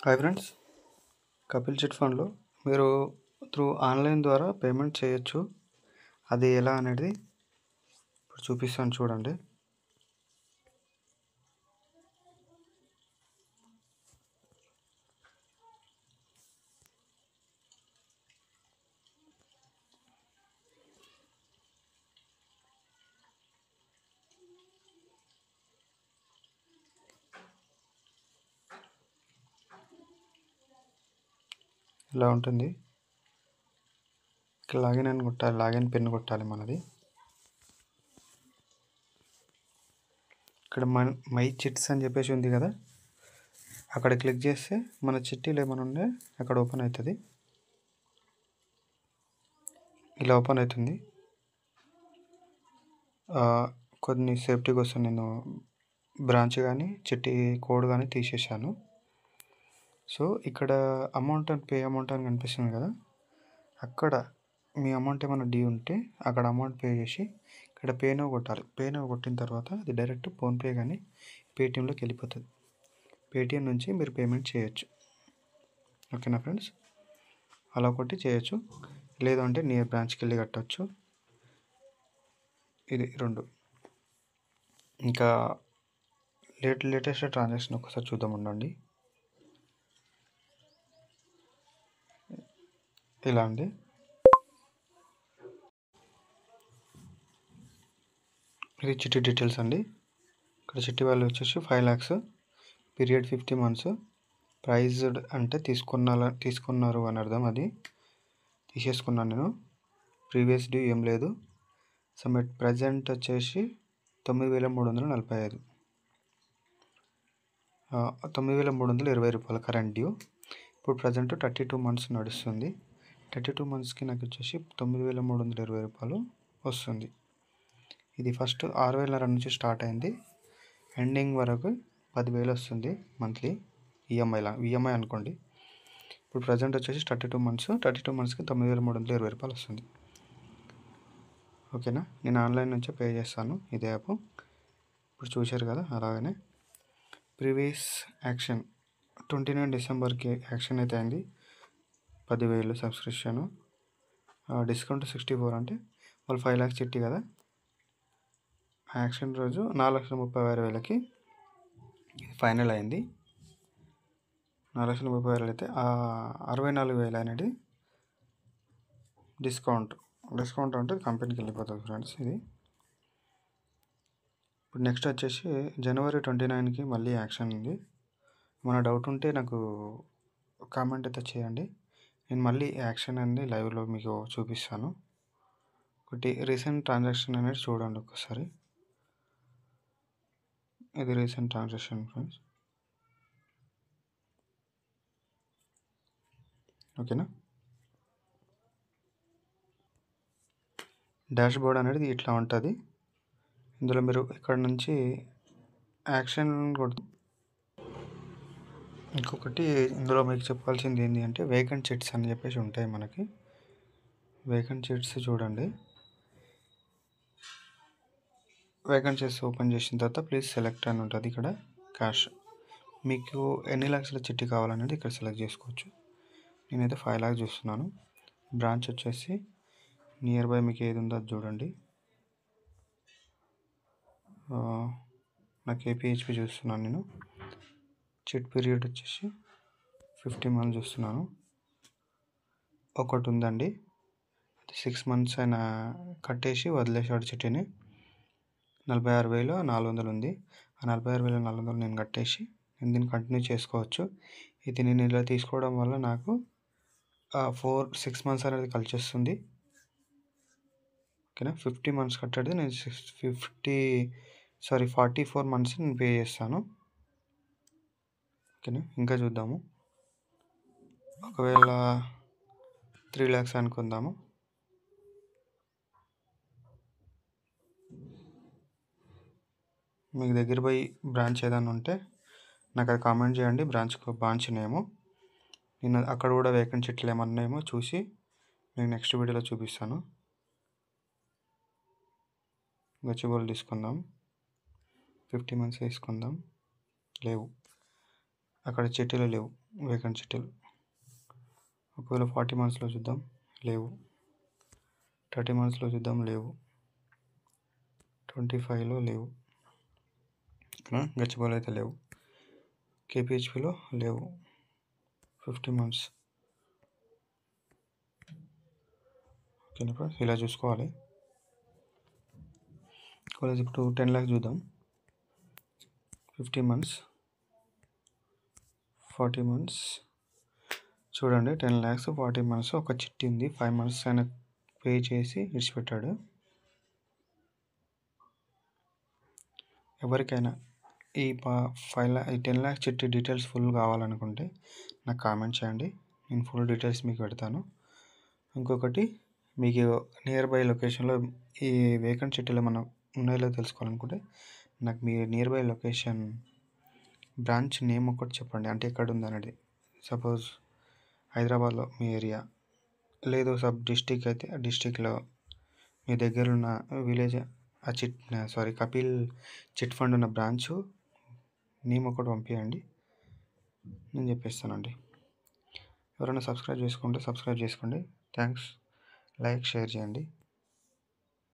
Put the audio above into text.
Hi friends, Kapil chit ఫండ్లో మీరు through online ద్వారా పేమెంట్ చేయొచ్చు. అది ఎలా అనేది ఇప్పుడు చూపిస్తాను చూడండి. ఇలా ఉంటుంది. ఇక్కడ లాగిన్ అని కొట్టాలి, లాగిన్ పిన్ కొట్టాలి మనది. ఇక్కడ మై చిట్స్ అని చెప్పేసి ఉంది కదా, అక్కడ క్లిక్ చేస్తే మన చిట్టీలు ఏమైనా ఉంటే అక్కడ ఓపెన్ అవుతుంది. ఇలా ఓపెన్ అవుతుంది. కొన్ని సేఫ్టీ కోసం నేను బ్రాంచ్ కానీ చిట్టి కోడ్ కానీ తీసేసాను. సో ఇక్కడ అమౌంట్ అండ్ పే అమౌంట్ అని కనిపిస్తుంది కదా, అక్కడ మీ అమౌంట్ ఏమైనా డ్యూ ఉంటే అక్కడ అమౌంట్ పే చేసి ఇక్కడ పే నౌ కొట్టాలి. పే నౌ కొట్టిన తర్వాత అది డైరెక్ట్ ఫోన్పే కానీ పేటిఎంలోకి వెళ్ళిపోతుంది. పేటిఎం నుంచి మీరు పేమెంట్ చేయొచ్చు. ఓకేనా ఫ్రెండ్స్, అలా కొట్టి చేయొచ్చు. లేదు అంటే నియర్ బ్రాంచ్కి వెళ్ళి కట్టవచ్చు. ఇది రెండు. ఇంకా లేటెస్ట్ ట్రాన్సాక్షన్ ఒకసారి చూద్దాం ఉండండి. ఇలా అండి, ఇది చిట్టి డీటెయిల్స్ అండి. ఇక్కడ చిట్టి వాల్యూ వచ్చేసి 5 lakhs, పీరియడ్ 50 months, ప్రైజ్డ్ అంటే తీసుకున్నారు అని అర్థం. అది తీసేసుకున్నాను నేను. ప్రీవియస్ డ్యూ ఏం లేదు. సబ్మిట్. ప్రజెంట్ వచ్చేసి 9345, 9320 రూపాయలు కరెంట్ డ్యూ. ఇప్పుడు ప్రజెంట్ 32 months నడుస్తుంది. 32 monthsకి నాకు వచ్చేసి 9320 రూపాయలు వస్తుంది. ఇది ఫస్ట్ 6000 నుంచి స్టార్ట్ అయింది, ఎండింగ్ వరకు 10,000 వస్తుంది మంత్లీ ఈఎంఐ అనుకోండి. ఇప్పుడు ప్రజెంట్ వచ్చేసి 32 monthsకి 9320 రూపాయలు వస్తుంది. ఓకేనా, నేను ఆన్లైన్ నుంచే పే చేస్తాను. ఇదే యాప్ ఇప్పుడు చూశారు కదా. అలాగనే ప్రీవియస్ యాక్షన్ 29 Decemberకి యాక్షన్ అయితే అయింది. 10,000 సబ్స్క్రిప్షను. డిస్కౌంట్ 64 అంటే వాళ్ళు 5 lakhs చిట్టి కదా. యాక్షన్ రోజు 4,36,000కి ఫైనల్ అయింది. 4,36,000 అయితే 64,000 అనేది డిస్కౌంట్ అంటే కంపెనీకి వెళ్ళిపోతుంది ఫ్రెండ్స్. ఇది ఇప్పుడు నెక్స్ట్ వచ్చేసి January 29కి మళ్ళీ యాక్షన్ ఉంది. మన డౌట్ ఉంటే నాకు కామెంట్ అయితే చేయండి. నేను మళ్ళీ యాక్షన్ అనేది లైవ్లో మీకు చూపిస్తాను. ఒకటి రీసెంట్ ట్రాన్సాక్షన్ అనేది చూడండి ఒకసారి. ఇది రీసెంట్ ట్రాన్సాక్షన్ ఫ్రెండ్స్. ఓకేనా, డాష్ బోర్డ్ అనేది ఇట్లా ఉంటుంది. ఇందులో మీరు ఇక్కడ నుంచి యాక్షన్ కొడుతూ, ఇంకొకటి ఇందులో మీకు చెప్పాల్సింది ఏంటి అంటే వేకెంట్ చిట్స్ అని చెప్పేసి ఉంటాయి మనకి. వేకెంట్ చిట్స్ చూడండి. వేకెంట్ చిట్స్ ఓపెన్ చేసిన తర్వాత ప్లీజ్ సెలెక్ట్ అని ఉంటుంది. ఇక్కడ క్యాష్ మీకు ఎన్ని లక్షల చిట్టి కావాలనేది ఇక్కడ సెలెక్ట్ చేసుకోవచ్చు. నేనైతే 5 lakhs చూస్తున్నాను. బ్రాంచ్ వచ్చేసి నియర్ బై మీకు ఏది ఉందో అది చూడండి. నాకు ఏపీహెచ్పి చూస్తున్నాను నేను. చిట్ పీరియడ్ వచ్చేసి 50 months చూస్తున్నాను. ఒకటి ఉందండి, అది 6 months అయినా కట్టేసి వదిలేసాడు చిట్టిని. 46,400 ఉంది. ఆ 46,400 నేను కట్టేసి నేను దీన్ని కంటిన్యూ చేసుకోవచ్చు. ఇది నేను ఇలా తీసుకోవడం వల్ల నాకు 6 months అనేది కలిసి వస్తుంది. ఓకేనా, 50 months కట్టేది నేను 44 months నేను పే చేస్తాను. ఓకేనా, ఇంకా చూద్దాము. ఒకవేళ 3 lakhs అనుకుందాము. మీకు దగ్గర పోయి బ్రాంచ్ ఏదైనా ఉంటే నాకు అది కామెంట్ చేయండి. బ్రాంచ్ నేమో నేను అక్కడ కూడా వేకెంట్ చిట్లు ఏమన్నా ఏమో చూసి నేను నెక్స్ట్ వీడియోలో చూపిస్తాను. గచ్చిబౌలి తీసుకుందాం, 50 months తీసుకుందాం. లేవు. అక్కడ చిట్టీలు లేవు, వేకెంట్ చిట్టీలు. ఒకవేళ 40 మంత్స్లో చూద్దాం, లేవు. 30 మంత్స్లో చూద్దాం, లేవు. 25లో లేవు. గచ్చిబౌలి అయితే లేవు. కేపీహెచ్పిలో లేవు. 50 మంత్స్. ఓకేనా ఫ్రెండ్స్, ఇలా చూసుకోవాలి. కాలేజ్ ఇప్పుడు 10 lakhs చూద్దాం. 50 మంత్స్, 40 మంత్స్. చూడండి, 10 lakhs 40 మంత్స్. ఒక చిట్టి ఉంది, 5 months ఆయన పే చేసి విడిచిపెట్టాడు. ఎవరికైనా ఈ 10 lakhs చిట్టి డీటెయిల్స్ ఫుల్ కావాలనుకుంటే నాకు కామెంట్ చేయండి, నేను ఫుల్ డీటెయిల్స్ మీకు పెడతాను. ఇంకొకటి, మీకు నియర్ బై లొకేషన్లో ఈ వేకెంట్ చిట్టీలు మనం ఉన్నాయో తెలుసుకోవాలనుకుంటే నాకు మీ nearby location branch name ఒకటి చెప్పండి, అంటే ఎక్కడ ఉంది అనేది. సపోజ్ హైదరాబాద్లో మీ ఏరియా, లేదు సబ్ డిస్టిక్ అయితే ఆ డిస్టిక్లో మీ దగ్గర ఉన్న విలేజ్, కపిల్ చిట్ ఫండ్ ఉన్న బ్రాంచ్ నేమ్ ఒకటి పంపించండి, నేను చెప్పేస్తానండి. ఎవరైనా సబ్స్క్రైబ్ చేసుకుంటే సబ్స్క్రైబ్ చేసుకోండి. థ్యాంక్స్. లైక్, షేర్ చేయండి.